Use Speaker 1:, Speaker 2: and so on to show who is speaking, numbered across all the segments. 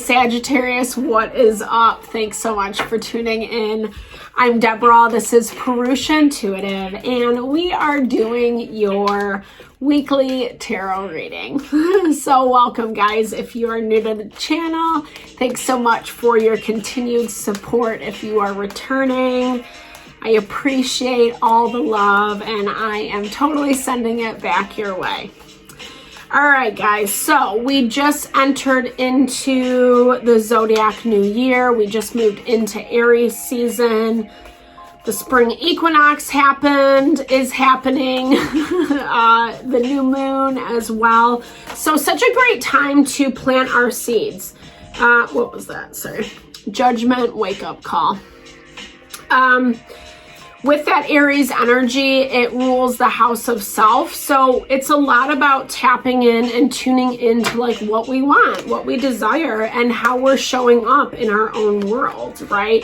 Speaker 1: Sagittarius, what is up? Thanks so much for tuning in. I'm Deborah. This is Purusha Intuitive, and we are doing your weekly tarot reading. So welcome, guys. If you are new to the channel, thanks so much for your continued support. If you are returning, I appreciate all the love, and I am totally sending it back your way. All right, guys, so we just entered into the zodiac new year. We just moved into Aries season. The spring equinox is happening, the new moon as well. So such a great time to plant our seeds. What was that? Sorry. Judgment, wake up call. With that Aries energy, it rules the house of self. So it's a lot about tapping in and tuning into like what we want, what we desire, and how we're showing up in our own world, right?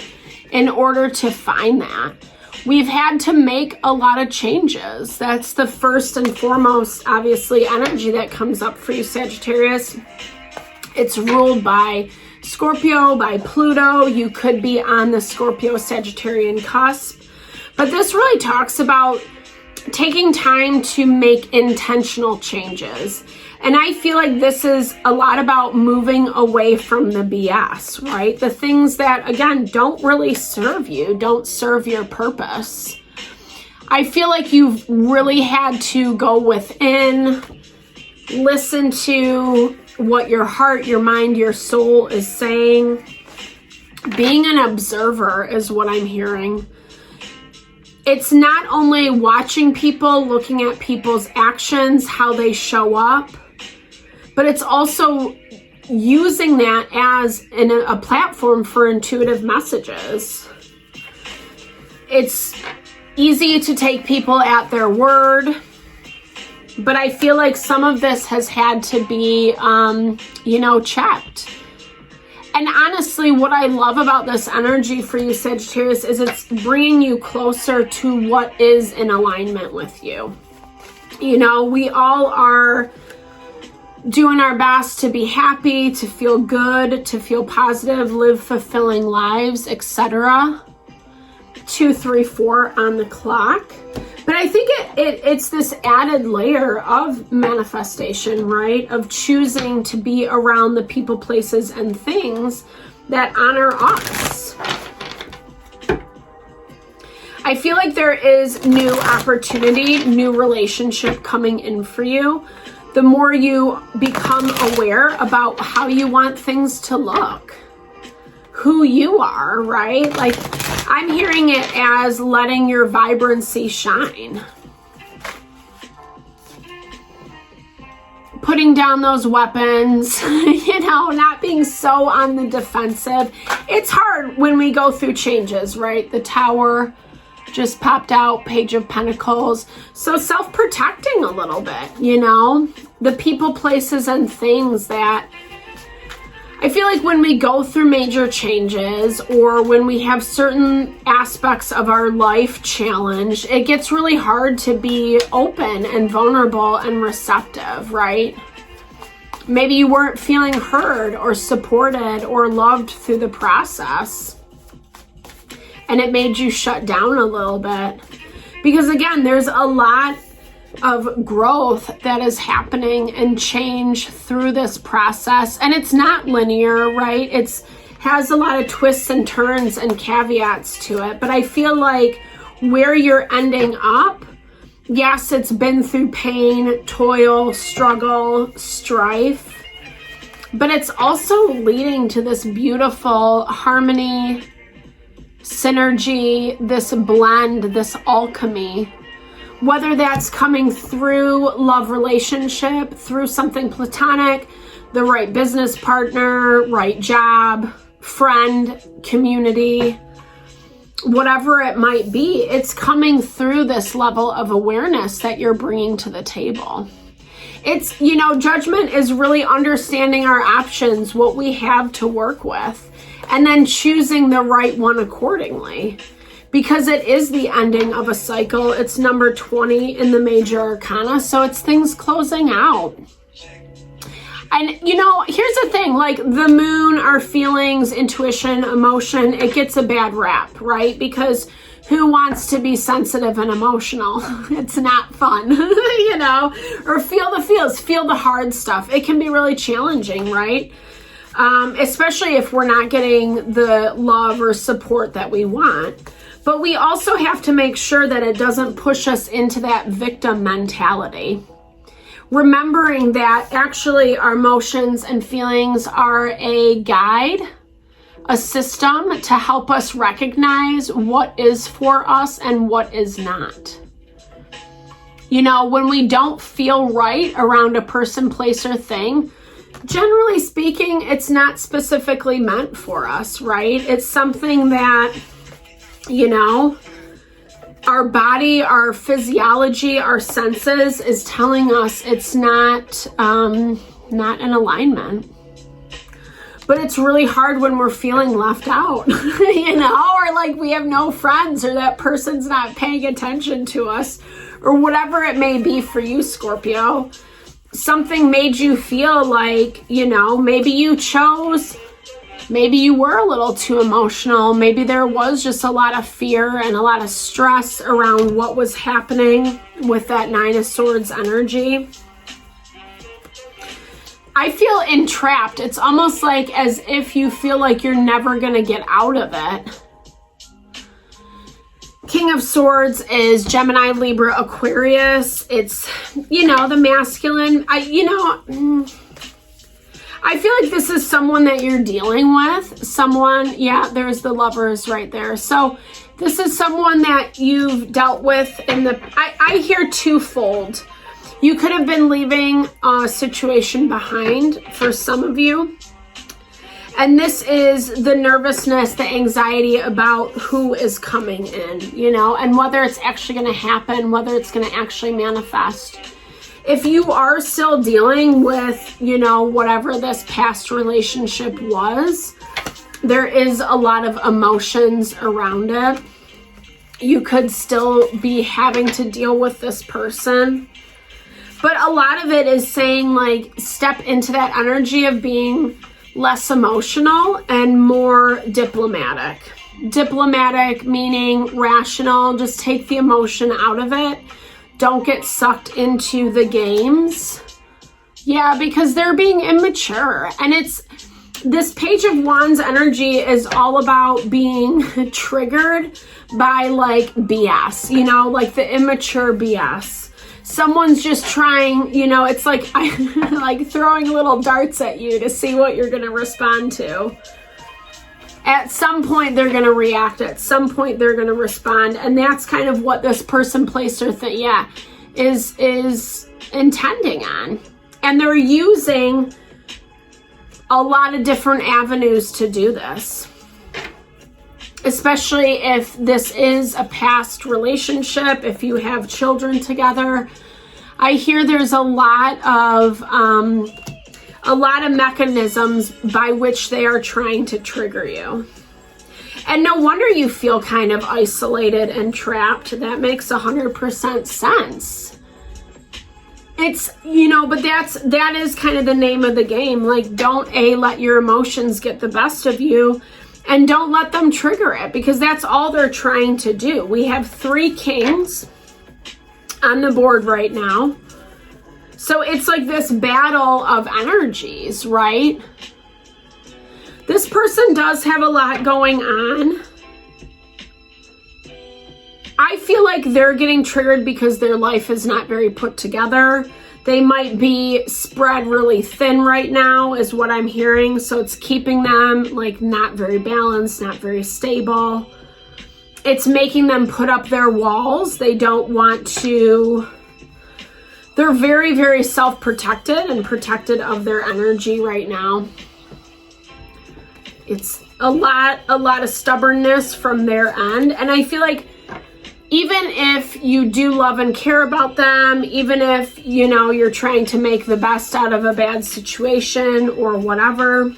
Speaker 1: In order to find that. We've had to make a lot of changes. That's the first and foremost, obviously, energy that comes up for you, Sagittarius. It's ruled by Scorpio, by Pluto. You could be on the Scorpio-Sagittarian cusp. But this really talks about taking time to make intentional changes. And I feel like this is a lot about moving away from the BS, right? The things that, again, don't really serve you, don't serve your purpose. I feel like you've really had to go within, listen to what your heart, your mind, your soul is saying. Being an observer is what I'm hearing. It's not only watching people, looking at people's actions, how they show up, but it's also using that as a platform for intuitive messages. It's easy to take people at their word, but I feel like some of this has had to be, checked. And honestly, what I love about this energy for you, Sagittarius, is it's bringing you closer to what is in alignment with you. You know, we all are doing our best to be happy, to feel good, to feel positive, live fulfilling lives, etc. 2, 3, 4 on the clock. But I think it's this added layer of manifestation, right? Of choosing to be around the people, places, and things that honor us. I feel like there is new opportunity, new relationship coming in for you. The more you become aware about how you want things to look, who you are, right? Like, I'm hearing it as letting your vibrancy shine. Putting down those weapons, not being so on the defensive. It's hard when we go through changes, right? The Tower just popped out, Page of Pentacles. So self-protecting a little bit, the people, places, and things that I feel like when we go through major changes or when we have certain aspects of our life challenged, it gets really hard to be open and vulnerable and receptive, right? Maybe you weren't feeling heard or supported or loved through the process, and it made you shut down a little bit. Because again, there's a lot of growth that is happening and change through this process, and it's not linear, right? It's has a lot of twists and turns and caveats to it, but I feel like where you're ending up, yes, it's been through pain, toil, struggle, strife, but it's also leading to this beautiful harmony, synergy, this blend, this alchemy. Whether that's coming through love relationship, through something platonic, the right business partner, right job, friend, community, whatever it might be, it's coming through this level of awareness that you're bringing to the table. It's, judgment is really understanding our options, what we have to work with, and then choosing the right one accordingly. Because it is the ending of a cycle. It's number 20 in the major arcana, so it's things closing out. And here's the thing, like the moon, our feelings, intuition, emotion, it gets a bad rap, right? Because who wants to be sensitive and emotional? It's not fun, or feel the feels, feel the hard stuff. It can be really challenging, right? Especially if we're not getting the love or support that we want. But we also have to make sure that it doesn't push us into that victim mentality. Remembering that actually our emotions and feelings are a guide, a system to help us recognize what is for us and what is not. When we don't feel right around a person, place, or thing, generally speaking, it's not specifically meant for us, right? It's something that, our body, our physiology, our senses is telling us it's not in alignment. But it's really hard when we're feeling left out, or like we have no friends, or that person's not paying attention to us, or whatever it may be for you, Scorpio. Something made you feel like, maybe you were a little too emotional. Maybe there was just a lot of fear and a lot of stress around what was happening with that Nine of Swords energy. I feel entrapped. It's almost like as if you feel like you're never going to get out of it. King of Swords is Gemini, Libra, Aquarius. It's, the masculine. I feel like this is someone that you're dealing with. Someone, there's the Lovers right there. So this is someone that you've dealt with I hear twofold. You could have been leaving a situation behind for some of you. And this is the nervousness, the anxiety about who is coming in, and whether it's actually going to happen, whether it's going to actually manifest. If you are still dealing with, whatever this past relationship was, there is a lot of emotions around it. You could still be having to deal with this person. But a lot of it is saying, like, step into that energy of being less emotional and more diplomatic. Diplomatic meaning rational, just take the emotion out of it. Don't get sucked into the games. Yeah, because they're being immature. And this Page of Wands energy is all about being triggered by like BS, like the immature BS. Someone's just trying, it's like like throwing little darts at you to see what you're going to respond to. At some point, they're going to react. At some point, they're going to respond. And that's kind of what this person, place, or thing, is intending on. And they're using a lot of different avenues to do this. Especially if this is a past relationship, if you have children together. I hear there's a lot of mechanisms by which they are trying to trigger you. And no wonder you feel kind of isolated and trapped. That makes 100% sense. It's, but that is kind of the name of the game. Like, don't let your emotions get the best of you, and don't let them trigger it, because that's all they're trying to do. We have 3 kings on the board right now. So it's like this battle of energies, right? This person does have a lot going on. I feel like they're getting triggered because their life is not very put together. They might be spread really thin right now is what I'm hearing. So it's keeping them like not very balanced, not very stable. It's making them put up their walls. They don't want to. They're very, very self-protected and protected of their energy right now. It's a lot of stubbornness from their end. And I feel like even if you do love and care about them, even if, you're trying to make the best out of a bad situation or whatever,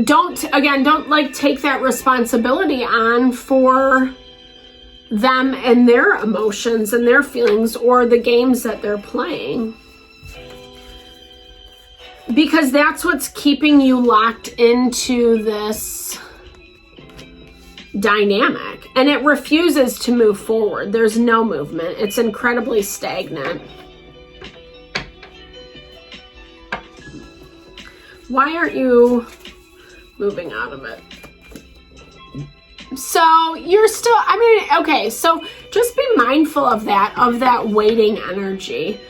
Speaker 1: don't like take that responsibility on for them and their emotions and their feelings or the games that they're playing. because that's what's keeping you locked into this dynamic, and it refuses to move forward. There's no movement. It's incredibly stagnant. Why aren't you moving out of it? So you're still, okay, so just be mindful of that waiting energy.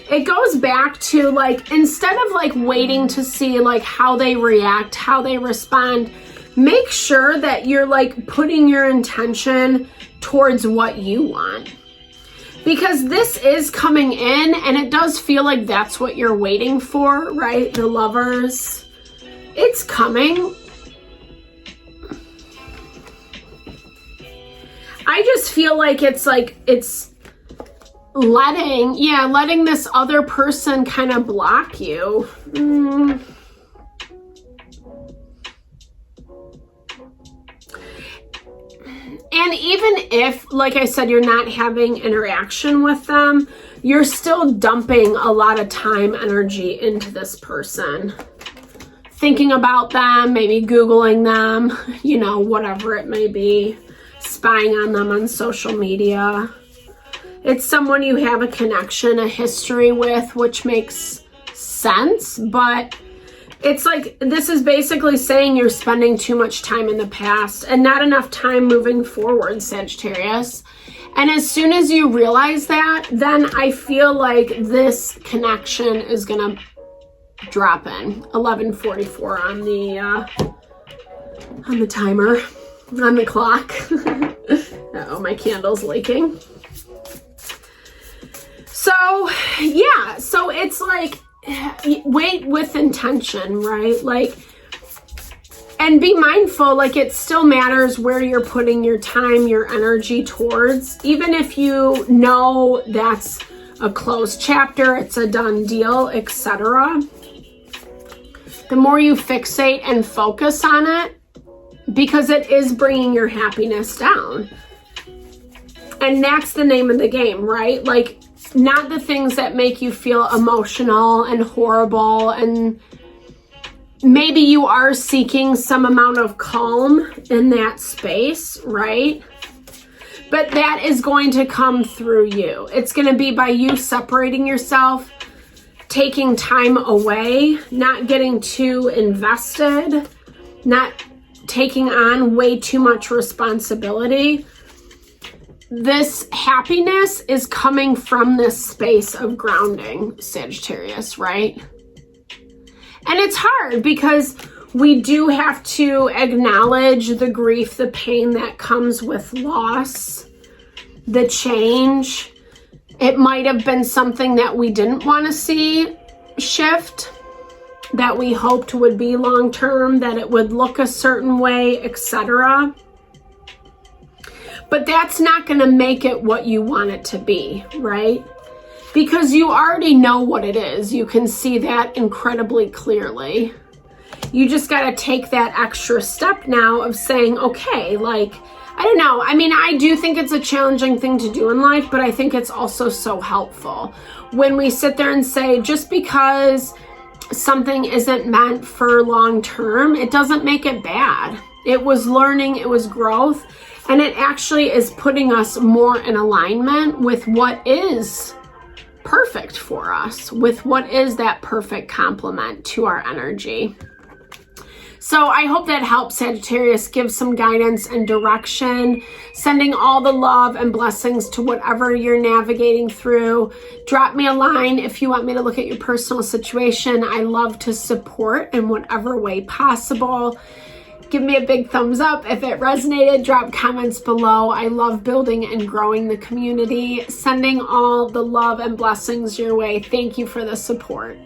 Speaker 1: It goes back to like, instead of like waiting to see like how they react, how they respond, make sure that you're like putting your intention towards what you want. Because this is coming in, and it does feel like that's what you're waiting for, right? The Lovers. It's coming. I just feel like it's letting this other person kind of block you. And even if, like I said, you're not having interaction with them, you're still dumping a lot of time, energy into this person. Thinking about them, maybe Googling them, you know, whatever it may be. Spying on them on social media. It's someone you have a connection, a history with, which makes sense, but it's like, this is basically saying you're spending too much time in the past and not enough time moving forward, Sagittarius. And as soon as you realize that, then I feel like this connection is gonna drop in. 11:44 on the timer, on the clock. Uh-oh, my candle's leaking. So yeah, so it's like, wait with intention, right? Like, and be mindful, like it still matters where you're putting your time, your energy towards, even if you know that's a closed chapter, it's a done deal, etc. The more you fixate and focus on it, because it is bringing your happiness down. And that's the name of the game, right? Like, not the things that make you feel emotional and horrible, and maybe you are seeking some amount of calm in that space, right? But that is going to come through you. It's going to be by you separating yourself, taking time away, not getting too invested, not taking on way too much responsibility. This happiness is coming from this space of grounding, Sagittarius, right? And it's hard because we do have to acknowledge the grief, the pain that comes with loss, the change. It might have been something that we didn't want to see shift, that we hoped would be long-term, that it would look a certain way, etc. But that's not going to make it what you want it to be, right? Because you already know what it is. You can see that incredibly clearly. You just got to take that extra step now of saying, okay, like, I don't know. I mean, I do think it's a challenging thing to do in life, but I think it's also so helpful. When we sit there and say, just because something isn't meant for long term, it doesn't make it bad. It was learning, it was growth, and it actually is putting us more in alignment with what is perfect for us, with what is that perfect complement to our energy. So I hope that helps, Sagittarius, give some guidance and direction, sending all the love and blessings to whatever you're navigating through. Drop me a line if you want me to look at your personal situation. I love to support in whatever way possible. Give me a big thumbs up if it resonated. Drop comments below. I love building and growing the community. Sending all the love and blessings your way. Thank you for the support.